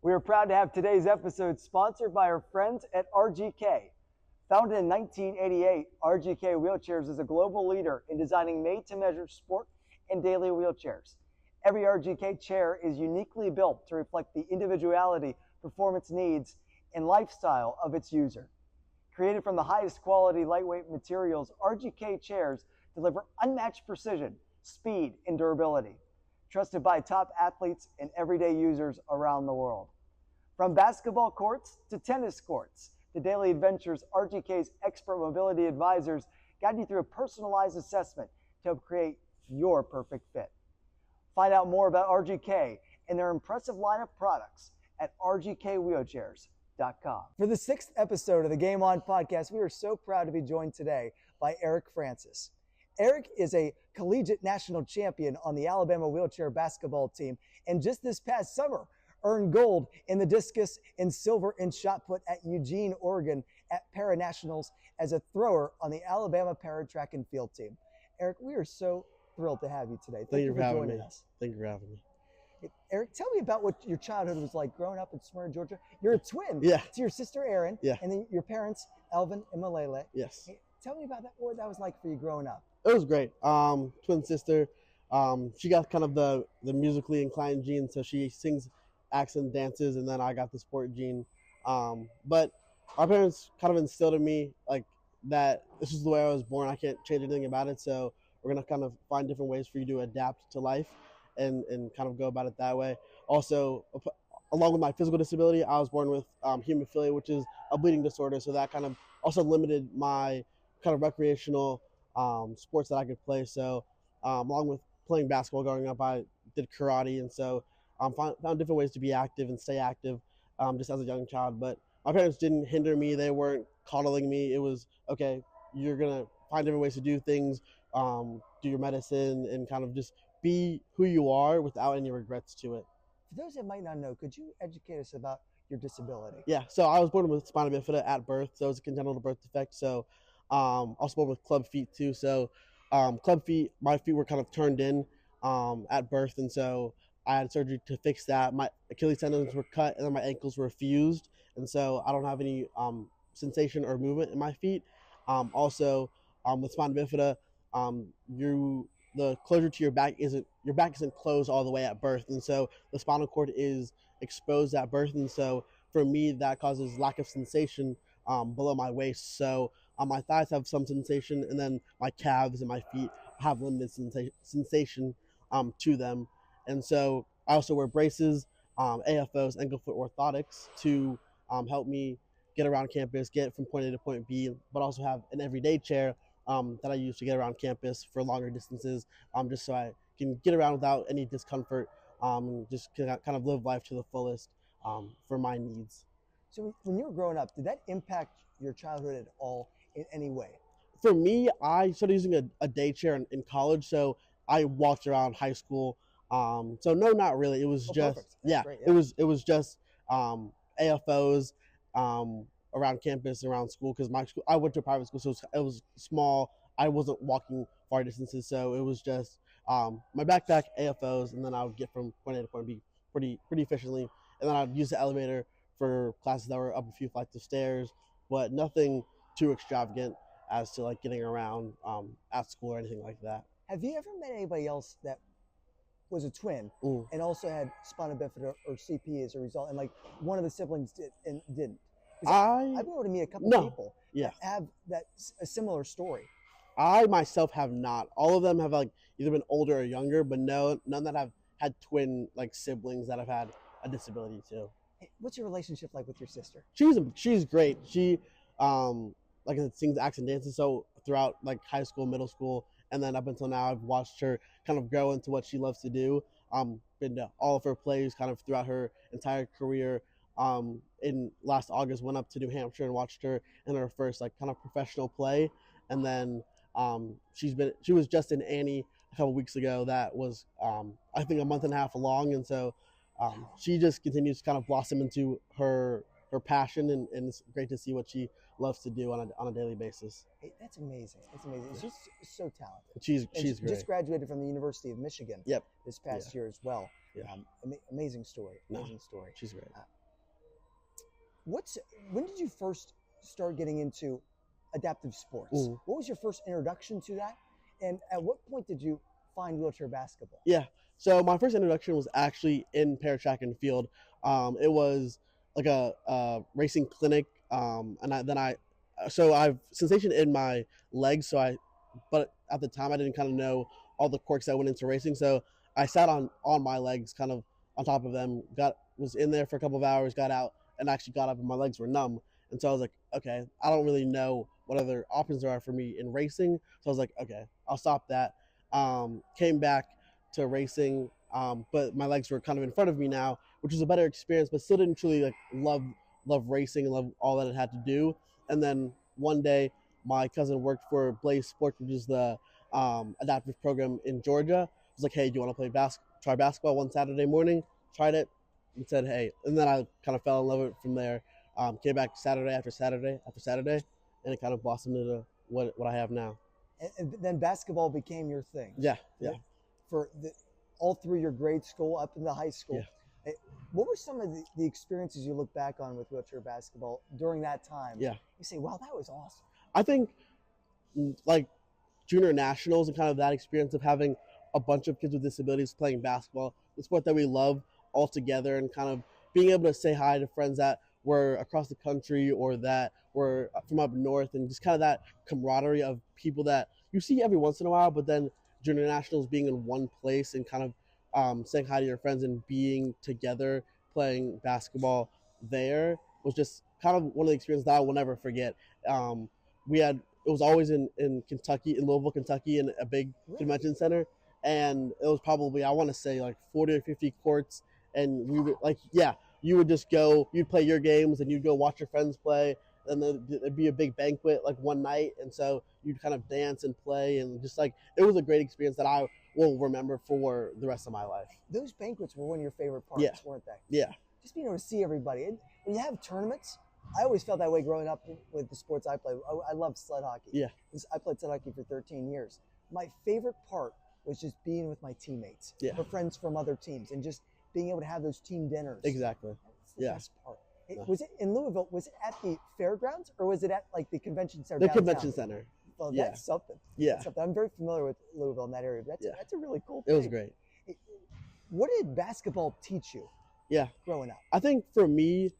We are proud to have today's episode sponsored by our friends at RGK. Founded in 1988, RGK Wheelchairs is a global leader in designing made-to-measure sport and daily wheelchairs. Every RGK chair is uniquely built to reflect the individuality, performance needs, and lifestyle of its user. Created from the highest quality lightweight materials, RGK chairs deliver unmatched precision, speed, and durability. Trusted by top athletes and everyday users around the world. From basketball courts to tennis courts to daily adventures, RGK's expert mobility advisors guide you through a personalized assessment to help create your perfect fit. Find out more about RGK and their impressive line of products at rgkwheelchairs.com. For the 6th episode of the Game On podcast, we are so proud to be joined today by Eric Francis. Eric is a collegiate national champion on the Alabama wheelchair basketball team, and just this past summer earned gold in the discus and silver in shot put at Eugene, Oregon at Para Nationals as a thrower on the Alabama Para Track and Field team. Eric, we are so thrilled to have you today. Thank you for joining us. Thank you for having me. Eric, tell me about what your childhood was like growing up in Smyrna, Georgia. You're a twin to your sister Erin, and then your parents, Elvin and Malele. Yes. Hey, tell me about that, what that was like for you growing up. It was great. Twin sister. She got kind of the musically inclined gene, so she sings, acts, and dances, and then I got the sport gene. But our parents kind of instilled in me like that this is the way I was born. I can't change anything about it, so we're gonna kind of find different ways for you to adapt to life and kind of go about it that way. Also, along with my physical disability, I was born with hemophilia, which is a bleeding disorder, so that kind of also limited my kind of recreational sports that I could play. So along with playing basketball growing up, I did karate, and so found different ways to be active and stay active just as a young child. But my parents didn't hinder me. They weren't coddling me. It was, okay, you're going to find different ways to do things, do your medicine, and kind of just be who you are without any regrets to it. For those that might not know, could you educate us about your disability? Yeah, so I was born with spina bifida at birth, so it's a congenital birth defect. So also born with club feet too. So club feet, my feet were kind of turned in at birth, and so I had surgery to fix that. My Achilles tendons were cut, and then my ankles were fused, and so I don't have any sensation or movement in my feet. Also, with spina bifida, the closure to your back isn't closed all the way at birth, and so the spinal cord is exposed at birth, and so for me that causes lack of sensation below my waist. So my thighs have some sensation, and then my calves and my feet have limited sensation to them. And so I also wear braces, AFOs, ankle foot orthotics, to help me get around campus, get from point A to point B, but also have an everyday chair that I use to get around campus for longer distances, just so I can get around without any discomfort, and just kind of live life to the fullest for my needs. So when you were growing up, did that impact your childhood at all in any way? For me, I started using a day chair in college, so I walked around high school. So no, not really. It was just great, it was just AFOs around campus, around school, because my school, I went to a private school, so it was small. I wasn't walking far distances, so it was just my backpack, AFOs, and then I would get from point A to point B pretty efficiently, and then I'd use the elevator for classes that were up a few flights of stairs, but nothing too extravagant as to like getting around at school or anything like that. Have you ever met anybody else that was a twin and also had spina bifida or CP as a result, and like one of the siblings did and didn't? I've been able to meet a couple people that have a similar story. I myself have not. All of them have like either been older or younger, but none that have had twin like siblings that have had a disability too. Hey, what's your relationship like with your sister? She's great. She like I said, sings, acts, and dances. So throughout like high school, middle school, and then up until now, I've watched her kind of grow into what she loves to do. Been to all of her plays kind of throughout her entire career. In last August, went up to New Hampshire and watched her in her first like kind of professional play, and then she was just in Annie a couple weeks ago. That was I think a month and a half along, and so she just continues to kind of blossom into her her passion, and it's great to see what she loves to do on a daily basis. Hey, that's amazing. That's amazing. Yeah. She's so talented. She's great. Just graduated from the University of Michigan. Yep. This past year as well. Yeah. Amazing story. Amazing story. She's great. When did you first start getting into adaptive sports? Mm. What was your first introduction to that? And at what point did you find wheelchair basketball? Yeah. So my first introduction was actually in para track and field. It was like a racing clinic, and I've sensation in my legs. But at the time I didn't kind of know all the quirks that went into racing. So I sat on my legs, kind of on top of them. Was in there for a couple of hours, got out, and actually got up, and my legs were numb. And so I was like, okay, I don't really know what other options there are for me in racing. So I was like, okay, I'll stop that. Came back to racing, but my legs were kind of in front of me now, which was a better experience, but still didn't truly love racing and love all that it had to do. And then one day, my cousin worked for Blaze Sports, which is the adaptive program in Georgia. I was like, hey, do you want to try basketball one Saturday morning? Tried it and said, hey. And then I kind of fell in love with it from there. Came back Saturday after Saturday after Saturday, and it kind of blossomed into what I have now. And then basketball became your thing. Yeah. For all through your grade school up into high school. Yeah. What were some of the experiences you look back on with wheelchair basketball during that time? Yeah. You say, wow, that was awesome. I think like junior nationals and kind of that experience of having a bunch of kids with disabilities playing basketball, the sport that we love, all together, and kind of being able to say hi to friends that were across the country or that were from up north, and just kind of that camaraderie of people that you see every once in a while, but then junior nationals being in one place and kind of saying hi to your friends and being together playing basketball there was just kind of one of the experiences that I will never forget. It was always in Kentucky, in Louisville, Kentucky, in a big convention center, and it was probably, I want to say, like 40 or 50 courts, and we would you would just go, you'd play your games, and you'd go watch your friends play, and then there'd be a big banquet like one night, and so you'd kind of dance and play, and just like, it was a great experience that I will remember for the rest of my life. Those banquets were one of your favorite parts, weren't they? Yeah. Just being able to see everybody. And when you have tournaments, I always felt that way growing up with the sports I played. I loved sled hockey. Yeah. I played sled hockey for 13 years. My favorite part was just being with my teammates, or friends from other teams, and just being able to have those team dinners. Exactly. That's the best part. Was it in Louisville? Was it at the fairgrounds, or was it at like the convention center? The downtown? convention center. Well, that's something. Yeah. That's something. I'm very familiar with Louisville in that area. That's a really cool thing. It was great. What did basketball teach you? Yeah. Growing up. I think for me,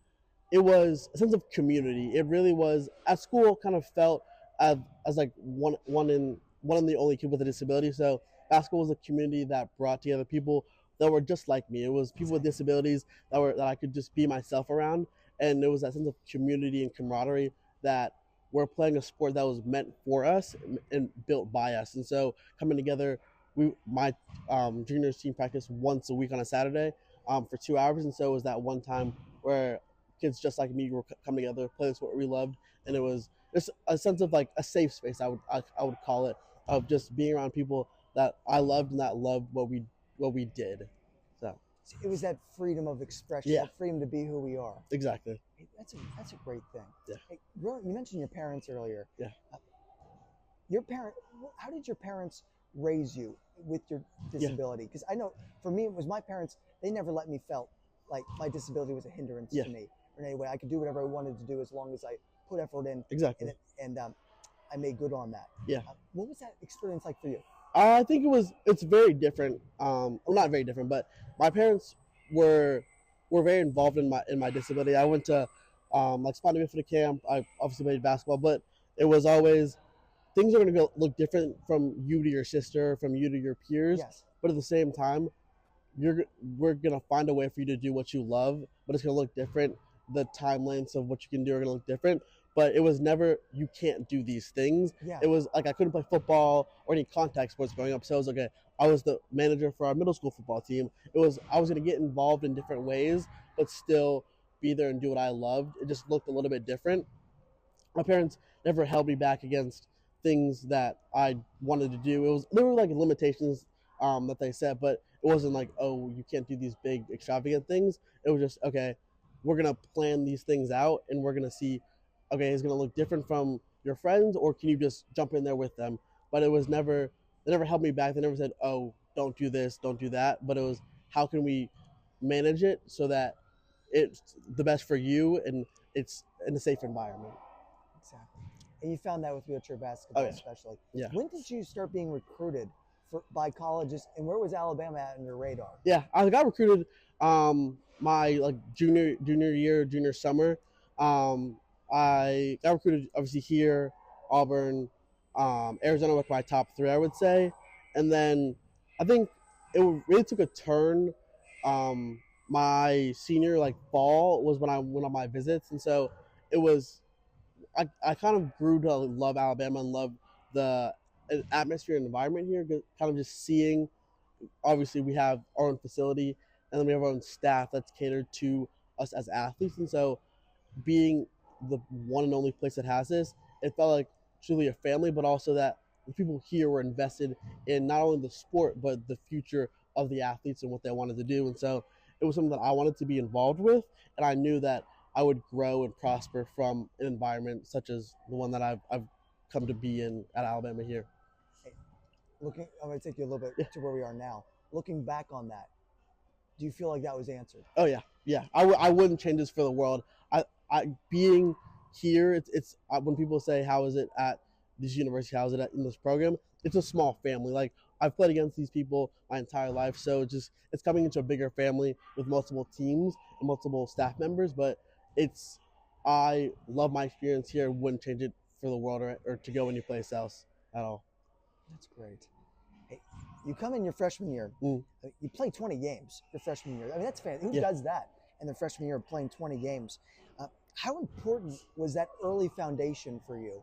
it was a sense of community. It really was. At school, kind of felt as like one in the only kid with a disability. So basketball was a community that brought together people that were just like me. It was people with disabilities that I could just be myself around, and it was that sense of community and camaraderie that we're playing a sport that was meant for us and built by us. And so coming together, my juniors team practiced once a week on a Saturday for 2 hours, and so it was that one time where kids just like me were coming together, playing the sport we loved, and it was just a sense of like a safe space, I would call it, of just being around people that I loved and that loved what we did. So it was that freedom of expression, that freedom to be who we are. Exactly. Hey, that's a great thing. Yeah. Hey, you mentioned your parents earlier. Yeah. How did your parents raise you with your disability? Because I know for me, it was my parents. They never let me felt like my disability was a hindrance to me or in any way. I could do whatever I wanted to do as long as I put effort in. Exactly. And I made good on that. Yeah. What was that experience like for you? I think it's very different. Well, not very different, but my parents were very involved in my disability. I went to like spina bifida camp. I obviously played basketball, but it was always, things are going to look different from you to your sister, from you to your peers. Yes. But at the same time, we're going to find a way for you to do what you love, but it's going to look different. The time lengths of what you can do are going to look different. But it was never, you can't do these things. Yeah. It was like I couldn't play football or any contact sports growing up. So it was okay. I was the manager for our middle school football team. I was going to get involved in different ways, but still be there and do what I loved. It just looked a little bit different. My parents never held me back against things that I wanted to do. There were like limitations that they set, but it wasn't like, oh, you can't do these big extravagant things. It was just, okay, we're gonna plan these things out, and we're gonna see, okay, it's gonna look different from your friends, or can you just jump in there with them? But it was never, they never held me back. They never said, oh, don't do this, don't do that. But it was, how can we manage it so that it's the best for you and it's in a safe environment. Exactly. And you found that with wheelchair basketball, especially. Yeah. When did you start being recruited by colleges, and where was Alabama at on your radar? Yeah, I got recruited my like junior summer. I got recruited obviously here, Auburn, Arizona was my top three, I would say, and then I think it really took a turn. My senior like fall was when I went on my visits, and so it was I kind of grew to love Alabama and love the atmosphere and environment here. Kind of just seeing, obviously we have our own facility and then we have our own staff that's catered to us as athletes, and so being the one and only place that has this, it felt like truly a family, but also that the people here were invested in not only the sport but the future of the athletes and what they wanted to do. And so it was something that I wanted to be involved with, and I knew that I would grow and prosper from an environment such as the one that I've come to be in at Alabama here. I'm going to take you a little bit to where we are now. Looking back on that, do you feel like that was answered? Oh yeah. I wouldn't change this for the world. I being here, it's when people say how is it at this university, how is it in this program? It's a small family. Like, I've played against these people my entire life, so it's coming into a bigger family with multiple teams and multiple staff members. But I love my experience here. Wouldn't change it for the world or to go anyplace else at all. That's great. Hey, you come in your freshman year. You play 20 games your freshman year. I mean, that's fantastic. Who does that in their freshman year, playing 20 games? How important was that early foundation for you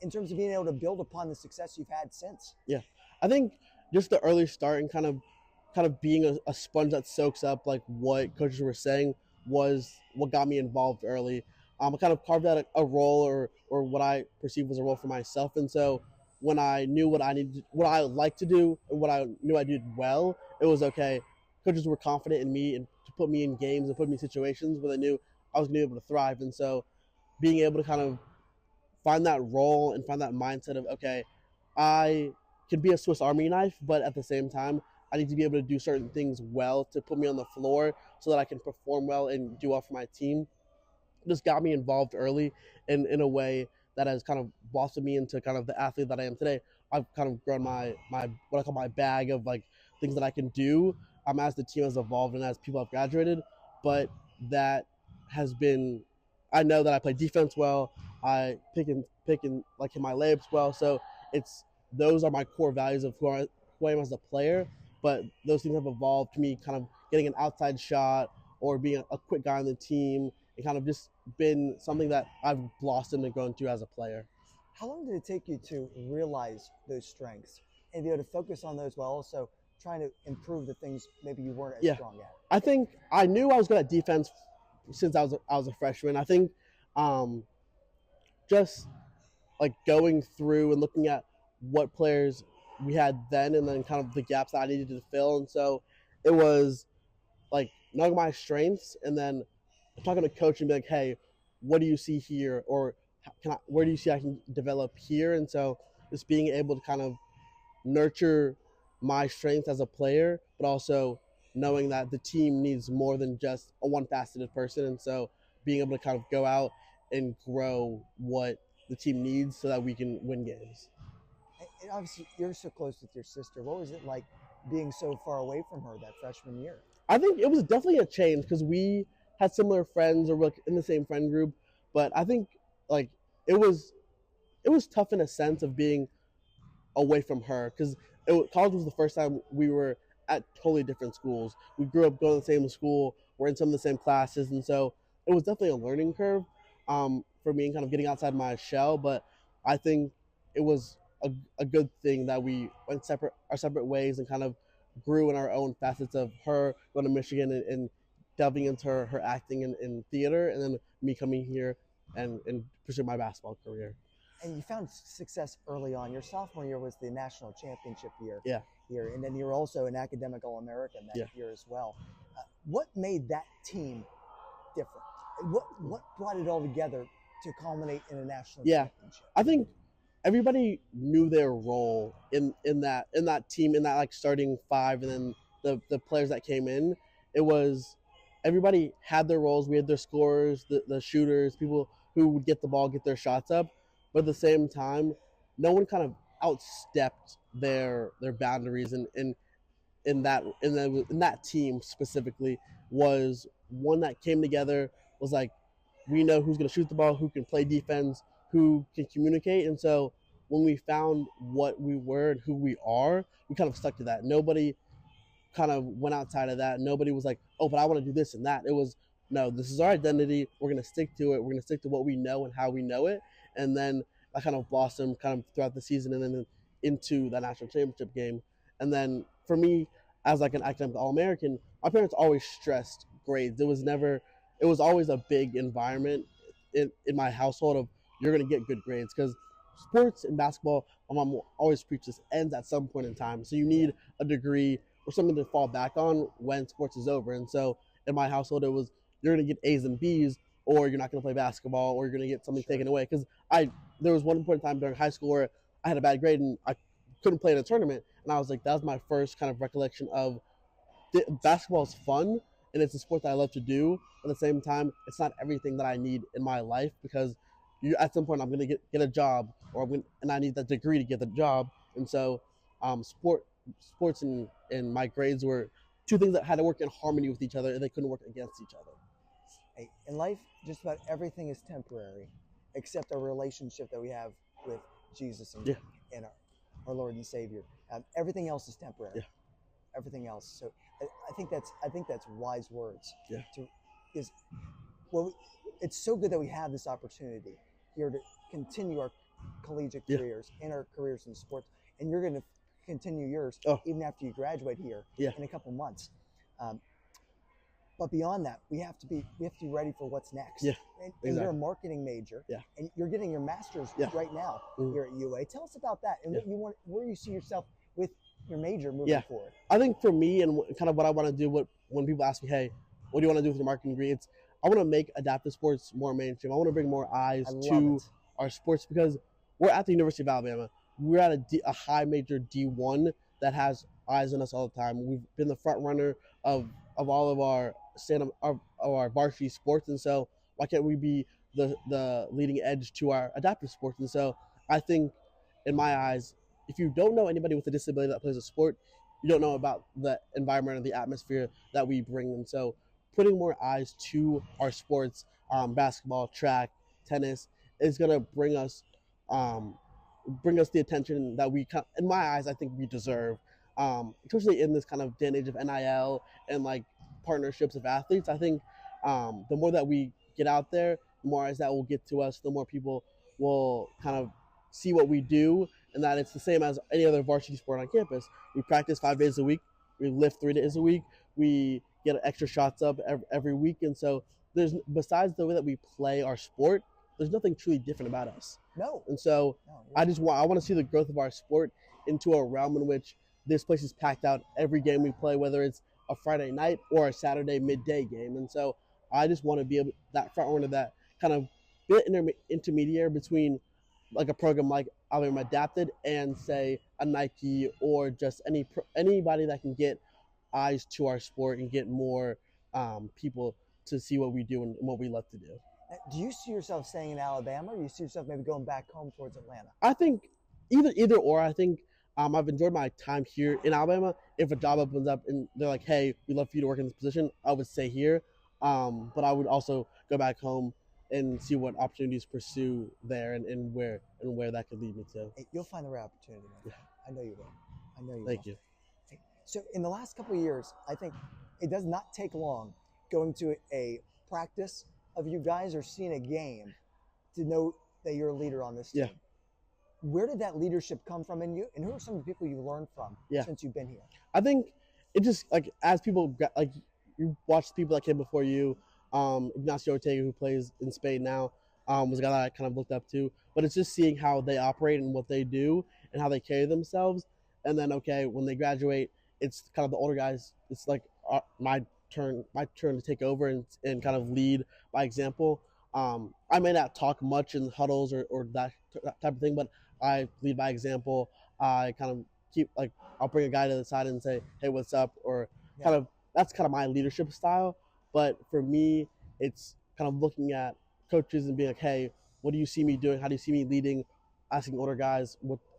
in terms of being able to build upon the success you've had since? Yeah, I think just the early start and kind of being a sponge that soaks up like what coaches were saying was what got me involved early. I kind of carved out a role or what I perceived was a role for myself, and so when I knew what I liked to do, and what I knew I did well, it was okay. Coaches were confident in me and to put me in games and put me in situations where they knew I was going to be able to thrive. And so being able to kind of find that role and find that mindset of, okay, I can be a Swiss Army knife, but at the same time, I need to be able to do certain things well to put me on the floor so that I can perform well and do well for my team. It just got me involved early in a way that has kind of blossomed me into kind of the athlete that I am today. I've kind of grown my what I call my bag of like things that I can do as the team has evolved and as people have graduated. But that has been, I know that I play defense well. I pick and like hit my layups well. So those are my core values of who I am as a player. But those things have evolved to me kind of getting an outside shot or being a quick guy on the team. It kind of just been something that I've blossomed and grown to as a player. How long did it take you to realize those strengths and be able to focus on those while also trying to improve the things maybe you weren't as strong at? I think I knew I was good at defense since I was a freshman. I think just like going through and looking at what players we had then and then kind of the gaps that I needed to fill. And so it was like knowing my strengths and then talking to coach and be like, hey, what do you see here? Or where do you see I can develop here? And so just being able to kind of nurture my strengths as a player, but also knowing that the team needs more than just a one-faceted person. And so being able to kind of go out and grow what the team needs so that we can win games. And obviously, you're so close with your sister. What was it like being so far away from her that freshman year? I think it was definitely a change because we had similar friends or in the same friend group, but I think like it was tough in a sense of being away from her because college was the first time we were at totally different schools. We grew up going to the same school, we're in some of the same classes, and so it was definitely a learning curve for me and kind of getting outside my shell. But I think it was a good thing that we went our separate ways and kind of grew in our own facets of her going to Michigan and delving into her acting in theater, and then me coming here and pursuing my basketball career. And you found success early on. Your sophomore year was the national championship year. Yeah. Here, and then you were also an academic All-American that year as well. What made that team different? What brought it all together to culminate in a national Yeah, championship? I think everybody knew their role in that team, in that like starting five, and then the players that came in. It was everybody had their roles. We had their scorers, the shooters, people who would get the ball, get their shots up, but at the same time, no one kind of outstepped their boundaries, and in that team specifically was one that came together, was like, we know who's going to shoot the ball, who can play defense, who can communicate. And so when we found what we were and who we are, we kind of stuck to that. Nobody kind of went outside of that. Nobody was like, oh, but I want to do this and that. It was, no, this is our identity. We're going to stick to it. We're going to stick to what we know and how we know it. And then that kind of blossomed kind of throughout the season and then into the national championship game. And then for me, as like an academic All-American, my parents always stressed grades. It was always a big environment in my household of, you're going to get good grades, because sports and basketball, my mom will always preach this, ends at some point in time. So you need a degree or something to fall back on when sports is over. And so in my household, it was, you're going to get A's and B's, or you're not going to play basketball, or you're going to get something taken away. Because there was one point in time during high school where I had a bad grade and I couldn't play in a tournament. And I was like, that was my first kind of recollection of basketball is fun and it's a sport that I love to do. But at the same time, it's not everything that I need in my life, because at some point I'm going to get a job, and I need that degree to get the job. And so sports and my grades were two things that had to work in harmony with each other, and they couldn't work against each other. Hey, in life, just about everything is temporary, except our relationship that we have with Jesus and our Lord and Savior. Everything else is temporary. Yeah. Everything else. So I think that's wise words. Yeah. It's so good that we have this opportunity here to continue our collegiate careers and our careers in sports, and you're going to continue yours even after you graduate here in a couple months. But beyond that, we have to be ready for what's next. Yeah, and you're a marketing major. Yeah. And you're getting your master's right now here at UA. Tell us about that and where you see yourself with your major moving forward. I think for me, and kind of what I want to do, when people ask me, hey, what do you want to do with your marketing degree? I want to make adaptive sports more mainstream. I want to bring more eyes to our sports, because we're at the University of Alabama. We're at a high major D1 that has eyes on us all the time. We've been the front runner of all of our our varsity sports, and so why can't we be the leading edge to our adaptive sports? And so I think, in my eyes, if you don't know anybody with a disability that plays a sport, you don't know about the environment and the atmosphere that we bring. And so putting more eyes to our sports, basketball, track, tennis, is going to bring us the attention that we, in my eyes, I think we deserve, especially in this kind of day and age of NIL and like partnerships of athletes. I think the more that we get out there, the more eyes that will get to us, the more people will kind of see what we do, and that it's the same as any other varsity sport on campus. We practice 5 days a week. We lift 3 days a week. We get extra shots up every week. And so besides the way that we play our sport, there's nothing truly different about us. No. And so I want to see the growth of our sport into a realm in which this place is packed out every game we play, whether it's a Friday night or a Saturday midday game. And so I just want to be that front runner, that kind of intermediary between like a program like Alabama Adapted and say a Nike, or just anybody that can get eyes to our sport and get more people to see what we do and what we love to do. Do you see yourself staying in Alabama, or do you see yourself maybe going back home towards Atlanta? I think either or. I think I've enjoyed my time here in Alabama. If a job opens up and they're like, hey, we'd love for you to work in this position, I would stay here. But I would also go back home and see what opportunities pursue there, and where that could lead me to. Hey, you'll find the right opportunity, man. Yeah. I know you will. I know you will. Thank you. Hey, so in the last couple of years, I think it does not take long going to a practice of you guys or seeing a game to know that you're a leader on this team. Yeah. Where did that leadership come from in you, and who are some of the people you learned from since you've been here? I think it just, like, as people, like, you watch people that came before you, Ignacio Ortega, who plays in Spain now, was a guy that I kind of looked up to. But it's just seeing how they operate and what they do and how they carry themselves. And then, when they graduate, it's kind of the older guys. It's like my turn to take over and kind of lead by example. I may not talk much in huddles or that type of thing, but I lead by example. I kind of keep like I'll bring a guy to the side and say, "Hey, what's up?" Or kind of that's kind of my leadership style. But for me, it's kind of looking at coaches and being like, "Hey, what do you see me doing? How do you see me leading?" Asking older guys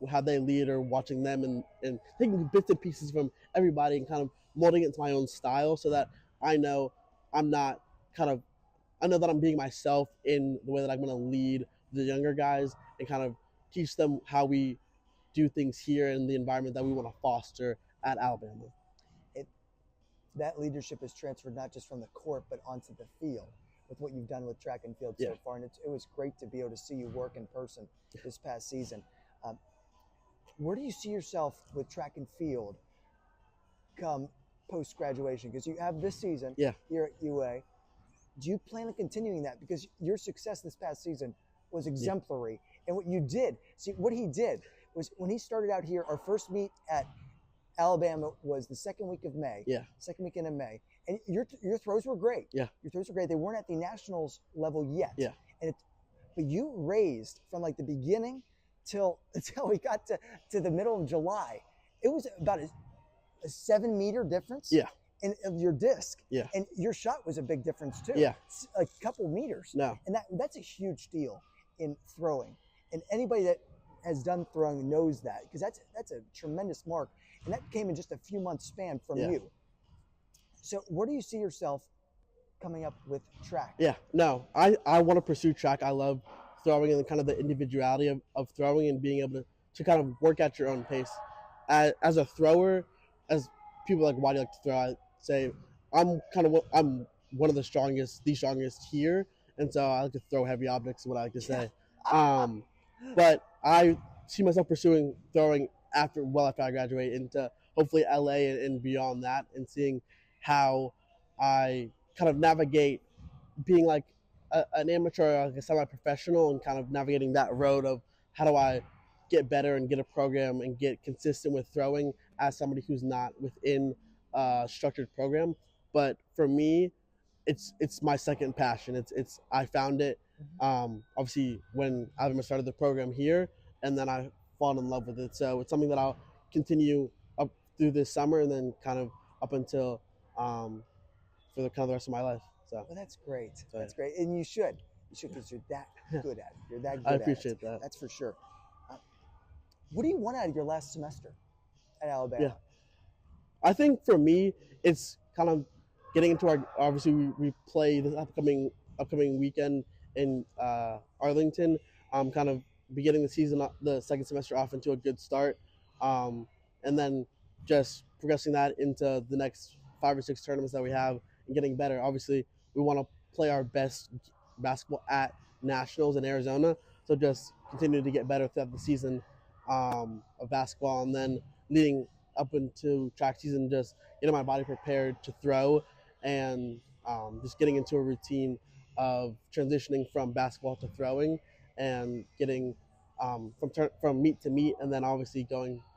how they lead or watching them and taking bits and pieces from everybody and kind of molding it into my own style so that I know I'm not kind of I know that I'm being myself in the way that I'm going to lead the younger guys and kind of teach them how we do things here in the environment that we want to foster at Alabama. That leadership is transferred not just from the court but onto the field with what you've done with track and field so far, and it was great to be able to see you work in person this past season. Where do you see yourself with track and field come post-graduation? Because you have this season here at UA. Do you plan on continuing that? Because your success this past season was exemplary. And what you did, what he did was when he started out here, our first meet at Alabama was the second week of May. Second weekend of May. And your throws were great. Your throws were great. They weren't at the nationals level yet. But you raised from like the beginning till we got to the middle of July. It was about a 7-meter difference. And of your disc. And your shot was a big difference too. A couple meters. And that's a huge deal in throwing. And anybody that has done throwing knows that, because that's a tremendous mark. And that came in just a few months span from you. So where do you see yourself coming up with track? I want to pursue track. I love throwing and kind of the individuality of throwing and being able to kind of work at your own pace. As a thrower, as people like, why do you like to throw? I say I'm one of the strongest here, and so I like to throw heavy objects is what I like to say. But I see myself pursuing throwing after I graduate into hopefully LA and beyond that, and seeing how I kind of navigate being like an amateur, like a semi-professional, and kind of navigating that road of how do I get better and get a program and get consistent with throwing as somebody who's not within a structured program. But for me, it's my second passion. It's I found it obviously when Alabama started the program here, and then I fall in love with it. So it's something that I'll continue up through this summer and then kind of up until for the rest of my life. So well, that's great. That's great, and you should because you're that good at it. You're that good. I appreciate that. That's for sure. What do you want out of your last semester at Alabama? I think for me, it's kind of getting into our. Obviously, we play this upcoming weekend in Arlington. Kind of beginning the season, the second semester off into a good start, and then just progressing that into the next 5 or 6 tournaments that we have and getting better. Obviously, we want to play our best basketball at nationals in Arizona, so just continue to get better throughout the season of basketball, and then leading up into track season, just getting my body prepared to throw, and just getting into a routine of transitioning from basketball to throwing, and getting from meet to meet, and then obviously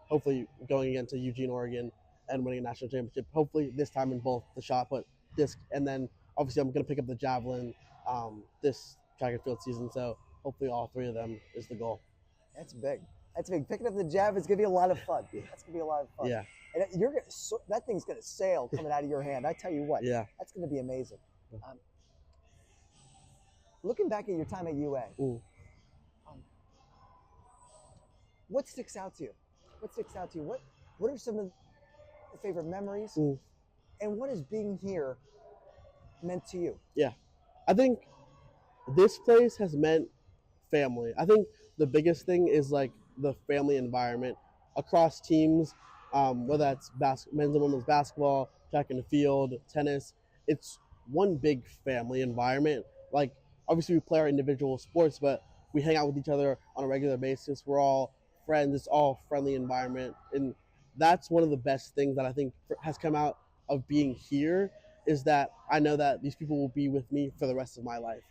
hopefully going again to Eugene, Oregon, and winning a national championship. Hopefully this time in both the shot put, disc, and then obviously I'm going to pick up the javelin this track and field season. So hopefully all 3 of them is the goal. That's big. That's big. Picking up the javelin is going to be a lot of fun. That's going to be a lot of fun. Yeah. And that thing's going to sail coming out of your hand. I tell you what. Yeah. That's going to be amazing. Looking back at your time at UA, what sticks out to you? What are some of the favorite memories? And what is being here meant to you? Yeah. I think this place has meant family. I think the biggest thing is like the family environment across teams, whether that's men's and women's basketball, track and field, tennis. It's one big family environment. Like, obviously we play our individual sports, but we hang out with each other on a regular basis. We're all friends. It's all friendly environment. And that's one of the best things that I think has come out of being here, is that I know that these people will be with me for the rest of my life,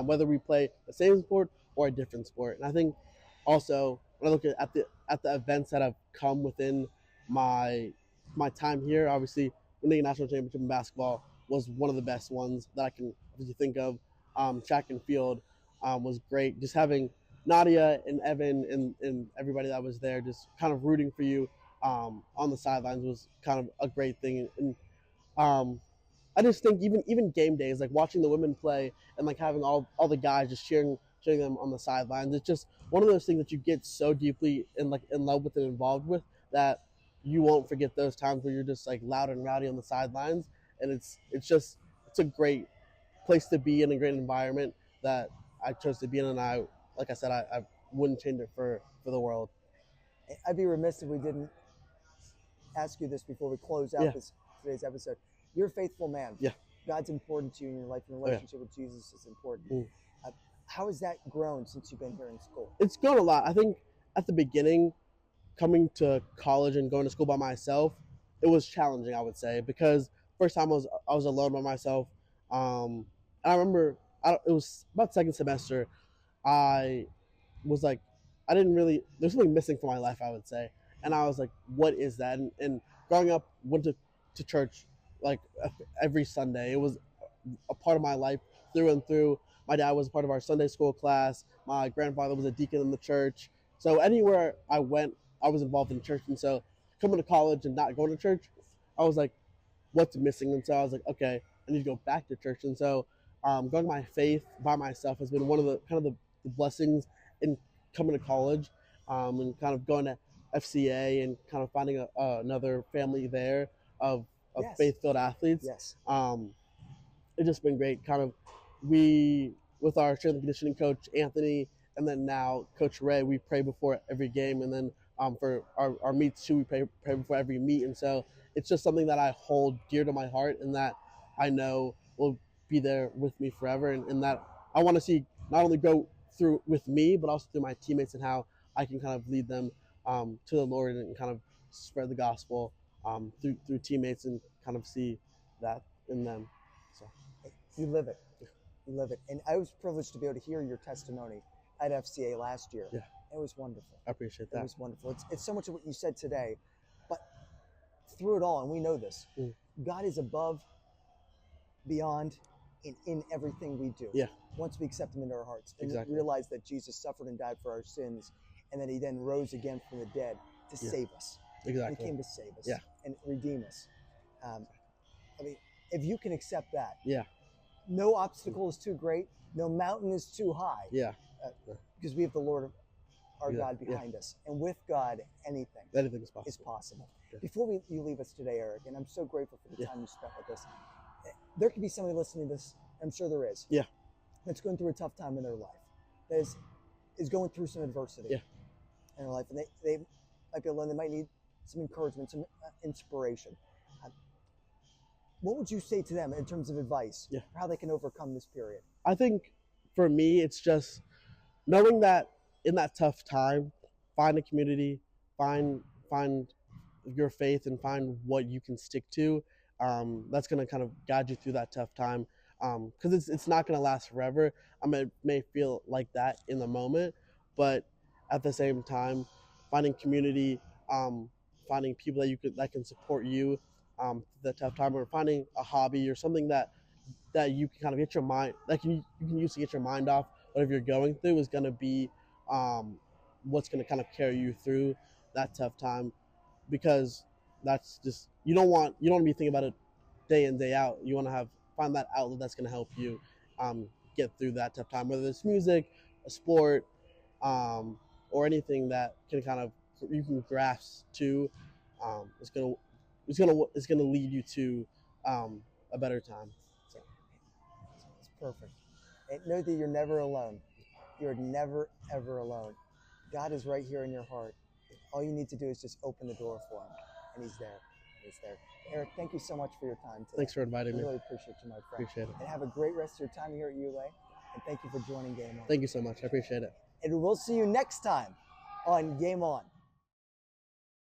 whether we play the same sport or a different sport. And I think also when I look at the events that have come within my time here, obviously winning a national championship in basketball, was one of the best ones that I can really think of. Track and field was great. Just having Nadia and Evan and everybody that was there just kind of rooting for you on the sidelines was kind of a great thing. And I just think even game days, like watching the women play and like having all the guys just cheering them on the sidelines, it's just one of those things that you get so deeply in love with and involved with that you won't forget those times where you're just like loud and rowdy on the sidelines. And it's a great place to be in, a great environment that I chose to be in, and like I said, I wouldn't change it for the world. I'd be remiss if we didn't ask you this before we close out today's episode. You're a faithful man. Yeah. God's important to you in your life. Your relationship with Jesus is important. How has that grown since you've been here in school? It's grown a lot. I think at the beginning, coming to college and going to school by myself, it was challenging, I would say, because first time I was alone by myself. And I remember it was about second semester. I was like, there's something missing from my life, I would say. And I was like, what is that? And growing up, went to church like every Sunday. It was a part of my life through and through. My dad was part of our Sunday school class. My grandfather was a deacon in the church. So anywhere I went, I was involved in church. And so coming to college and not going to church, I was like, what's missing? And so I was like, okay, I need to go back to church. And so going to my faith by myself has been one of the kind of the blessings in coming to college, and kind of going to FCA and kind of finding another family there of faith-filled athletes. Yes. It's just been great. Kind of with our strength and conditioning coach, Anthony, and then now Coach Ray, we pray before every game. And then for our meets too, we pray before every meet. And so it's just something that I hold dear to my heart and that I know will be there with me forever. And that I want to see not only go through with me, but also through my teammates and how I can kind of lead them to the Lord and kind of spread the gospel through teammates and kind of see that in them. So you live it. You live it. And I was privileged to be able to hear your testimony at FCA last year. Yeah. It was wonderful. I appreciate that. It was wonderful. It's so much of what you said today, but through it all, and we know this, God is above, beyond, and in everything we do. Yeah. Once we accept him into our hearts and Exactly. realize that Jesus suffered and died for our sins, and that he then rose again from the dead to save us. Exactly. He came to save us and redeem us. I mean, if you can accept that, no obstacle is too great, no mountain is too high. Because we have the Lord, our God, behind us. And with God, anything is possible. Yeah. Before you leave us today, Eric, and I'm so grateful for the time you spent with us, there could be somebody listening to this, I'm sure there is, that's going through a tough time in their life, that is going through some adversity in their life, and they might be alone, they might need some encouragement, some inspiration. What would you say to them in terms of advice for how they can overcome this period? I think for me, it's just knowing that in that tough time, find a community, find your faith, and find what you can stick to. That's going to kind of guide you through that tough time, because it's not going to last forever. I mean, it may feel like that in the moment, but at the same time, finding community, finding people that can support you the tough time, or finding a hobby or something that you can kind of get your mind, like you can use to get your mind off whatever you're going through, is going to be what's going to kind of carry you through that tough time, because that's just, you don't want to be thinking about it day in, day out. You want to find that outlet that's going to help you get through that tough time, whether it's music, a sport, or anything that can kind of, you can grasp to. It's gonna lead you to a better time. So it's perfect. And know that you're never alone. You're never ever alone. God is right here in your heart. All you need to do is just open the door for him, and he's there. He's there. Eric, thank you so much for your time today. Thanks for inviting me. I really appreciate you, my friend. Appreciate it. And have a great rest of your time here at ULA. And thank you for joining Game On. Thank you so much. I appreciate it. And we'll see you next time on Game On.